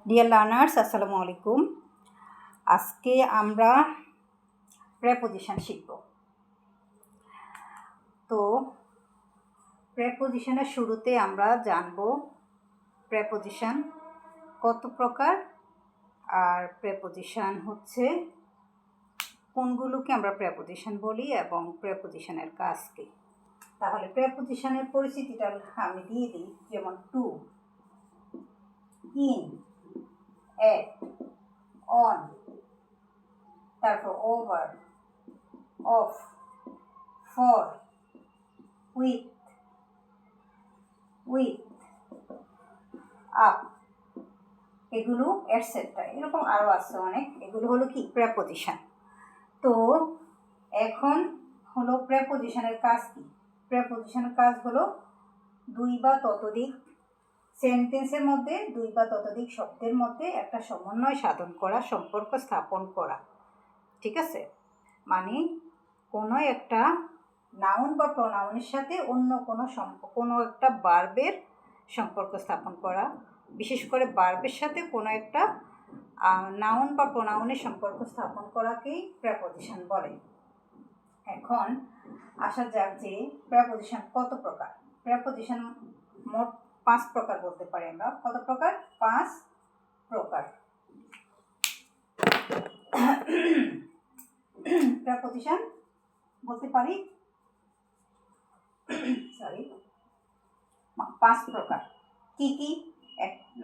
Dear learners, আসসালামু আলাইকুম। আজকে আমরা প্রেপোজিশন শিখব। তো প্রেপোজিশনের শুরুতে আমরা জানব প্রেপোজিশন কত প্রকার, আর প্রেপোজিশন হচ্ছে কোনগুলোকে আমরা প্রেপোজিশন বলি এবং প্রেপোজিশনের কাজ কী। তাহলে প্রেপোজিশনের পরিচিতিটা আমি দিয়ে দিই, যেমন টু, ইন, এট, অন, তারপর over, of, for, with, up, এগুলো এটসেট্রা, এরকম আরও আছে অনেক। এগুলো হলো কি প্রেপোজিশন। তো এখন হলো প্রেপোজিশনের কাজ কি। প্রেপোজিশনের কাজ হলো দুই বা ততোধিক সেন্টেন্সের মধ্যে, দুই বা ততোধিক শব্দের মধ্যে একটা সমন্বয় সাধন করা, সম্পর্ক স্থাপন করা। ঠিক আছে, মানে কোনো একটা নাউন বা প্রোনাউনের সাথে অন্য কোনো একটা ভার্বের সম্পর্ক স্থাপন করা, বিশেষ করে ভার্বের সাথে কোনো একটা নাউন বা প্রোনাউনের সম্পর্ক স্থাপন করাকেই প্রেপোজিশন বলে। এখন আসা যাক যে প্রেপোজিশন কত প্রকার। প্রেপোজিশন মোট 5 প্রকার বলতে পারি আমরা। কত প্রকার? 5 প্রকার। প্রেপোজিশন বলতে পারি 5 প্রকার। কি কি?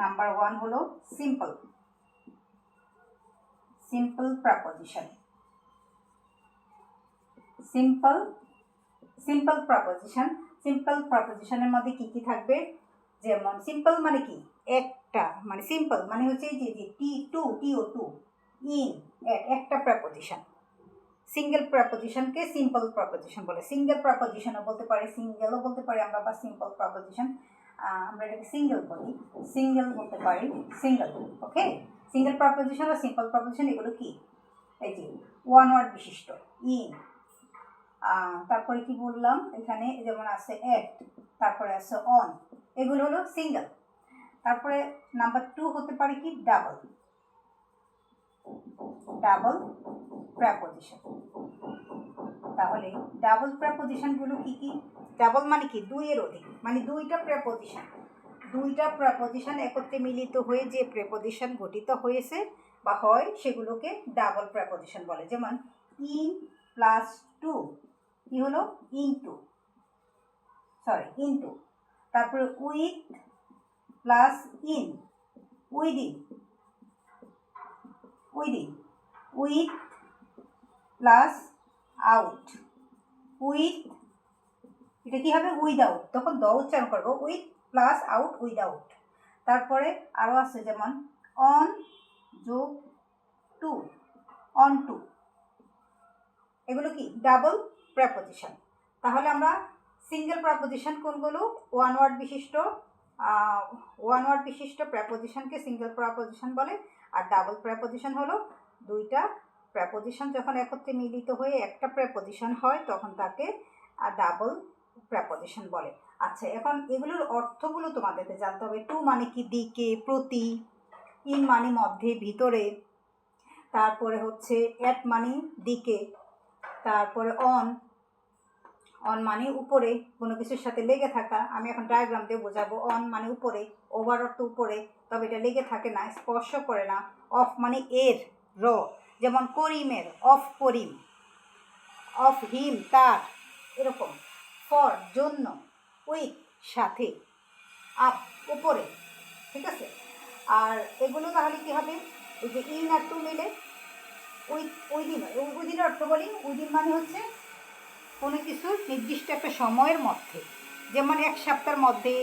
নাম্বার 1 হলো সিম্পল প্রেপোজিশন। সিম্পল প্রেপোজিশনের মধ্যে কি কি থাকবে? যেমন সিম্পল মানে কি? একটা, মানে সিম্পল মানে হচ্ছে যে টু, ইন, একটা প্রেপোজিশন। সিঙ্গেল প্রেপোজিশনকে সিম্পল প্রেপোজিশন বলে। সিঙ্গেল প্রেপোজিশনও বলতে পারি, সিঙ্গেলও বলতে পারি আমরা, বা সিম্পল প্রেপোজিশন আমরা এটাকে সিঙ্গেল বলি, সিঙ্গেল বলতে পারি, সিঙ্গেল। ওকে, সিঙ্গেল প্রেপোজিশন বা সিম্পল প্রেপোজিশন এগুলো কি? এই যে ওয়ান ওয়ার্ড বিশিষ্ট, ইন, তারপরে কি বললাম এখানে, যেমন আছে এট, তারপরে আছে অন, এগুলো হলো সিঙ্গেল। তারপরে নাম্বার 2 হতে পারে কি? Double preposition. তাহলে ডাবল প্রেপোজিশনগুলো কি কি? ডাবল মানে কি? দুইয়ের অধিক, মানে দুইটা প্রেপোজিশন একত্রে মিলিত হয়ে যে প্রেপোজিশন গঠিত হয়েছে বা হয়, সেগুলোকে ডাবল প্রেপোজিশন বলে। যেমন ইন প্লাস টু, কি হলো? ইনটু। তারপরে with plus in, within. With plus out, with, এটা কি হবে? উইদাউট, তখন দ উচ্চারণ করবো, উইথ প্লাস আউট, উইদাউট। তারপরে আরও আছে, যেমন অন যোগ টু, অন টু, এগুলো কি? Double preposition. তাহলে আমরা সিঙ্গেল প্রেপোজিশন কোনগুলো? ওয়ান ওয়ার্ড বিশিষ্ট প্রেপোজিশনকে সিঙ্গেল প্রেপোজিশন বলে। আর ডাবল প্রেপোজিশন হলো দুইটা প্রেপোজিশন যখন একত্রে মিলিত হয়ে একটা প্রেপোজিশন হয়, তখন তাকে ডাবল প্রেপোজিশন বলে। আচ্ছা, এখন এগুলোর অর্থগুলো তোমাদেরকে জানতে হবে। টু মানে কি? দিকে, প্রতি। ইন মানে মধ্যে, ভিতরে। তারপরে হচ্ছে এট মানে দিকে। তারপরে অন মানে উপরে, কোনো কিছুর সাথে লেগে থাকা। আমি এখন ডায়াগ্রাম দিয়ে বোঝাবো। অন মানে উপরে, ওভার অর্থ উপরে, তবে এটা লেগে থাকে না, স্পর্শ করে না। অফ মানে এর, যেমন করিমের, অফ করিম, অফ হিম তার, এরকম। ফর জন্য, উইথ সাথে, আপ উপরে। ঠিক আছে, আর এগুলো তাহলে কি হবে? এই যে ইন আর টু মিলে উইদিনের অর্থ বলি। উইদিন মানে হচ্ছে কোনো কিছুর নির্দিষ্ট একটা সময়ের মধ্যে, যেমন এক সপ্তাহের মধ্যে,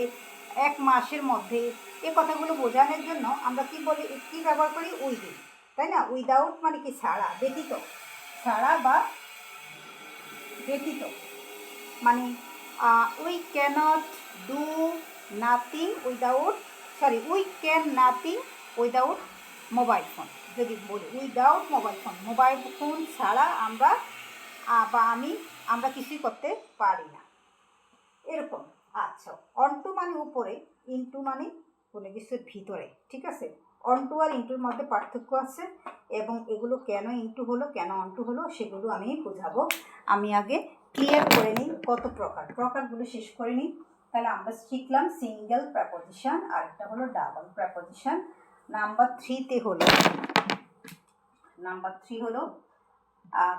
এক মাসের মধ্যে। এই কথাগুলো বোঝানোর জন্য আমরা কি বলি, কি ব্যবহার করি? উইদিন, তাই না? উইদাউট মানে কি? ছাড়া, ব্যতীত, ছাড়া বা ব্যতীত। মানে we can't do nothing we can nothing without mobile phone. যদি বলি উইদাউট মোবাইল ফোন ছাড়া আমরা আমরা কিছুই করতে পারি না, এরকম। আচ্ছা, অন টু মানে উপরে, ইনটু মানে কোনো কিছুর ভিতরে। ঠিক আছে, অন টু আর ইন্টুর মধ্যে পার্থক্য আছে, এবং এগুলো কেন ইন্টু হলো কেন অন টু হলো সেগুলো আমি বোঝাবো। আমি আগে ক্লিয়ার করে নিই কত প্রকারগুলো শেষ করে নিই। তাহলে আমরা শিখলাম সিঙ্গেল প্রেপোজিশন, আর একটা হলো ডাবল প্রেপোজিশন। নাম্বার 3 হলো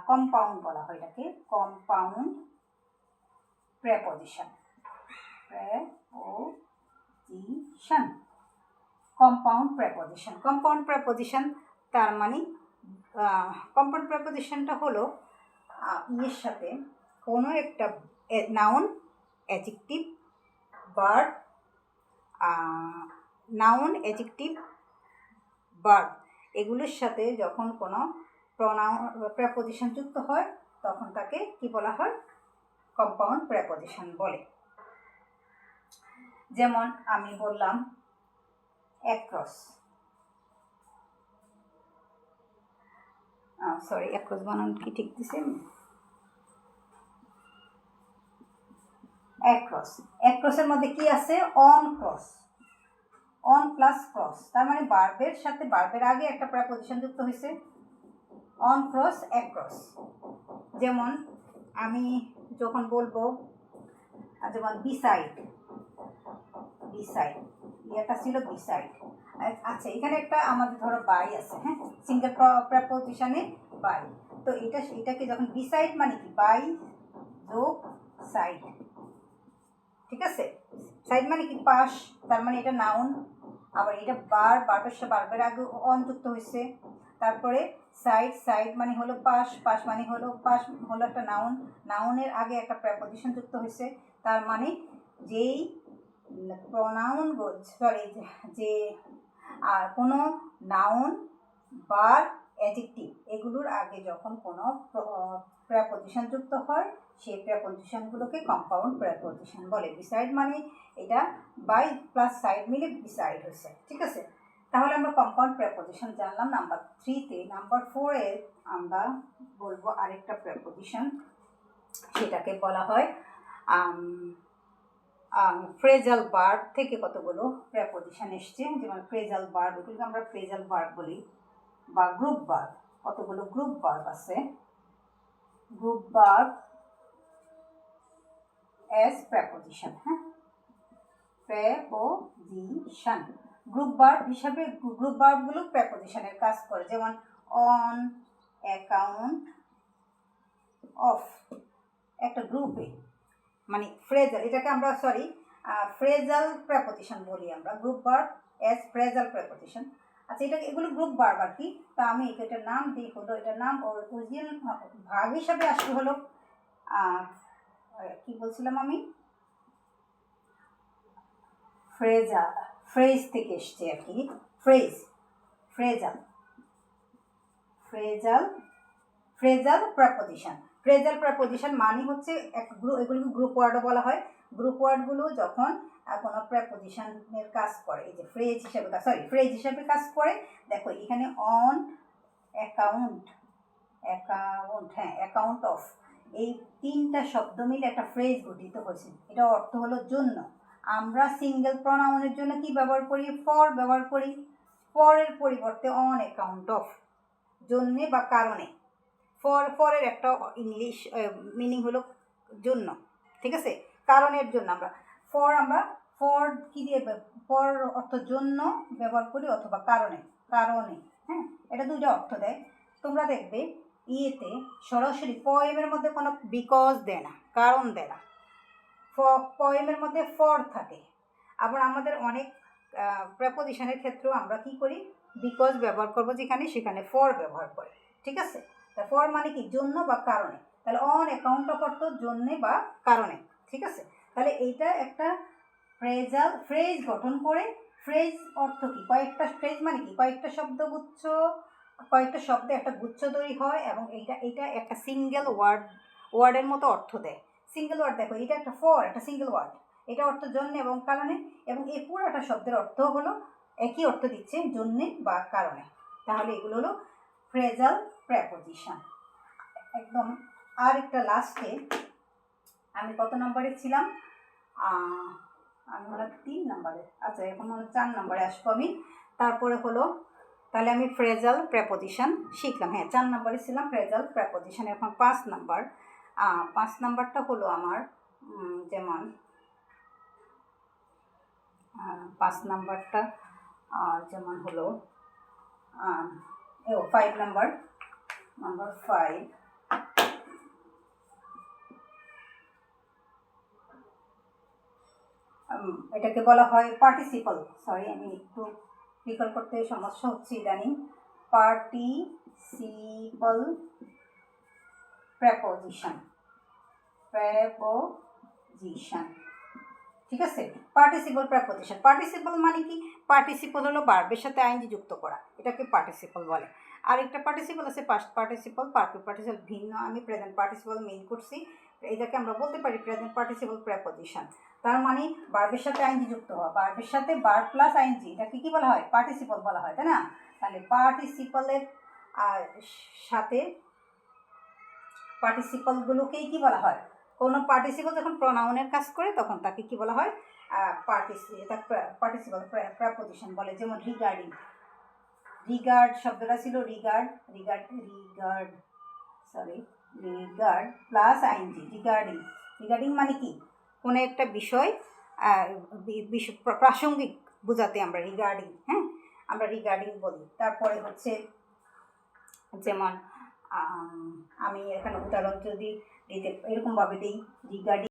কম্পাউন্ড বলা হয় এটাকে, কম্পাউন্ড প্রেপোজিশন। কম্পাউন্ড প্রেপোজিশন তার মানে কম্পাউন্ড প্রেপোজিশনটা হলো এর সাথে কোনো একটা নাউন, অ্যাডজেক্টিভ, ভার্ব, এগুলোর সাথে যখন কোনো প্রেপোজিশন যুক্ত হয় তখন তাকে কি বলা হয়? কম্পাউন্ড প্রেপোজিশন বলে। যেমন আমি বললাম অ্যাক্রস, অ্যাক্রস বানান কি ঠিক দিছে? অ্যাক্রসের মধ্যে কি আছে? অন প্লাস ক্রস, তার মানে ভার্বের সাথে ভার্বের আগে একটা প্রেপোজিশন যুক্ত হয়েছে, অন ক্রস অ্যাক্রস। যেমন আমি যখন বলবো, যেমন বিসাইড, এটা ছিল বিসাইড। আচ্ছা, এখানে একটা আমাদের ধরো বাই আছে, হ্যাঁ, সিঙ্গেল প্রেপোজিশনে বাই। তো এটাকে যখন বিসাইড মানে কি? বাই যোগ সাইড, ঠিক আছে? সাইড মানে কি? পাশ, তার মানে এটা নাউন। আবার এটা বারবের আগে অন যুক্ত হয়েছে। তারপরে সাইড মানে হলো পাশ মানে হলো একটা নাউনের আগে একটা প্রেপোজিশন যুক্ত হয়েছে। তার মানে যেই প্রনাউন যে আর কোনো নাউন বা অ্যাডজেক্টিভ এগুলোর আগে যখন কোনো প্রেপোজিশন যুক্ত হয় সেই প্রেপোজিশনগুলোকে কম্পাউন্ড প্রেপোজিশন বলে। বিসাইড মানে এটা বাই প্লাস সাইড মিলে বিসাইড হয়েছে, ঠিক আছে? তাহলে আমরা কম্পাউন্ড প্রেপোজিশন জানলাম নাম্বার 3-তে। নাম্বার 4-এ আমরা বলবো আরেকটা প্রেপোজিশন, সেটাকে বলা হয় ফ্রেজাল ভার্ব থেকে কতগুলো প্রেপোজিশন এসছে। যেমন ফ্রেজাল ভার্ব, এগুলোকে আমরা ফ্রেজাল ভার্ব বলি, বা গ্রুপ ভার্ব। কতগুলো গ্রুপ ভার্ব আছে, গ্রুপ ভার্ব অ্যাজ প্রেপোজিশন, হ্যাঁ, প্রেপোজিশন। গ্রুপ ভার্ব হিসাবে গ্রুপ ভার্বগুলো প্রেপোজিশনের কাজ করে। যেমন অন, অ্যাকাউন্ট অফ, একটা গ্রুপে মানে ফ্রেজাল, এটাকে আমরা ফ্রেজাল প্রেপোজিশন বলি আমরা, group verb as phrasal preposition. আচ্ছা, এগুলো গ্রুপ ভার্ব আর কি। তা আমি এটার নাম দিই হলো, এটার নাম অরিজিনাল ভাগ হিসাবে আসলে হলো কি বলছিলাম আমি? ফ্রেজ থেকে এসছে আর কি, ফ্রেজাল প্রেপোজিশন। ফ্রেজাল প্রেপোজিশন মানে হচ্ছে এগুলোকে গ্রুপ ওয়ার্ডও বলা হয়। গ্রুপ ওয়ার্ডগুলো যখন কোনো প্রেপোজিশনের কাজ করে, এই যে ফ্রেজ হিসাবে কাজ করে। দেখো এখানে অন, অ্যাকাউন্ট, অ্যাকাউন্ট অফ, এই তিনটা শব্দ মিলে একটা ফ্রেজ গঠিত হয়েছে। এটা অর্থ হলো জন্য। আমরা সিঙ্গেল প্রনাউনের জন্য কি ব্যবহার করি? ফর ব্যবহার করি। ফরের পরিবর্তে অন, অ্যাকাউন্ট অফ, জন্যে বা কারণে। ফরের একটা ইংলিশ মিনিং হলো জন্য, ঠিক আছে? কারণের জন্য আমরা ফর কি দিয়ে, ফর অর্থ জন্য ব্যবহার করি, অথবা কারণে, হ্যাঁ, এটা দুইটা অর্থ দেয়। তোমরা দেখবে ইয়েতে সরাসরি পয়েমের মধ্যে কোনো বিকজ দেয় না, কারণ দেয় না, পয়েমের মধ্যে ফর থাকে। আবার আমাদের অনেক প্রেপোজিশনের ক্ষেত্রেও আমরা কি করি? বিকজ ব্যবহার করবো যেখানে, সেখানে ফর ব্যবহার করি, ঠিক আছে? তা ফর মানে কি? জন্য বা কারণে। তাহলে অন, অ্যাকাউন্ট অফ অর্থ জন্যে বা কারণে, ঠিক আছে? তাহলে এইটা একটা ফ্রেজ গঠন করে। ফ্রেজ অর্থ কি? কয়েকটা ফ্রেজ মানে কি? কয়েকটা শব্দে একটা গুচ্ছ তৈরি হয়, এবং এইটা একটা সিঙ্গেল ওয়ার্ডের মতো অর্থ দেয়। সিঙ্গেল ওয়ার্ড, দেখো এটা একটা একটা সিঙ্গেল ওয়ার্ড, এটা অর্থ জন্য এবং কারণে, এবং এই পুরোটা শব্দের অর্থ হলো একই অর্থ দিচ্ছে, জন্যে বা কারণে। তাহলে এগুলো হলো ফ্রেজাল প্রেপোজিশন। একদম আরেকটা লাস্টে, আমি কত নম্বরে ছিলাম? আমি 3 নম্বরে। আচ্ছা, এখন 4 নম্বরে আসবো আমি। তারপরে হলো, তাহলে আমি ফ্রেজাল প্রেপোজিশন শিখলাম। হ্যাঁ, 4 নম্বরে ছিলাম ফ্রেজাল প্রেপোজিশন। এখন 5 নাম্বার, 5 নাম্বারটা হলো আমার যেমন 5 নাম্বারটা যেমন হলো 5 নাম্বার 5, এটাকে বলা হয় পার্টিসিপল। সরি, আমি একটু রিকল করতে সমস্যা হচ্ছে ইদানিং। পার্টিসিপল প্রেপোজিশন, ঠিক আছে? পার্টিসিপল প্রেপোজিশন, পার্টিসিপল মানে কি? পার্টিসিপল হলো ভার্বের সাথে আইএনজি যুক্ত করা, এটাকে পার্টিসিপল বলে। আরেকটা পার্টিসিপল আছে পাস্ট পার্টিসিপল, পারফেক্ট পার্টিসিপল ভিন্ন। আমি প্রেজেন্ট পার্টিসিপল মিন করছি, এটাকে আমরা বলতে পারি প্রেজেন্ট পার্টিসিপল প্রেপোজিশন। তার মানে ভার্বের সাথে আইএনজি যুক্ত হওয়া, ভার্বের সাথে ভার্ব প্লাস আইএনজি, এটাকে কি বলা হয়? পার্টিসিপল বলা হয়, তাই না? তাহলে পার্টিসিপলের সাথে পার্টিসিপলগুলোকেই কি বলা হয়? কোনো পার্টিসিপল যখন প্রনাউনের কাজ করে তখন তাকে কি বলা হয়? পার্টিসিপল প্রেপোজিশন বলে। যেমন রিগার্ডিং, রিগার্ড শব্দটা ছিল রিগার্ড প্লাস আইএনজি, রিগার্ডিং মানে কি? কোনো একটা বিষয় প্রাসঙ্গিক বোঝাতে আমরা রিগার্ডিং, হ্যাঁ, আমরা রিগার্ডিং বলি। তারপরে হচ্ছে যেমন আমি এখানে উদাহরণ যদি দিতে এরকমভাবে দিই, রিগার্ডিং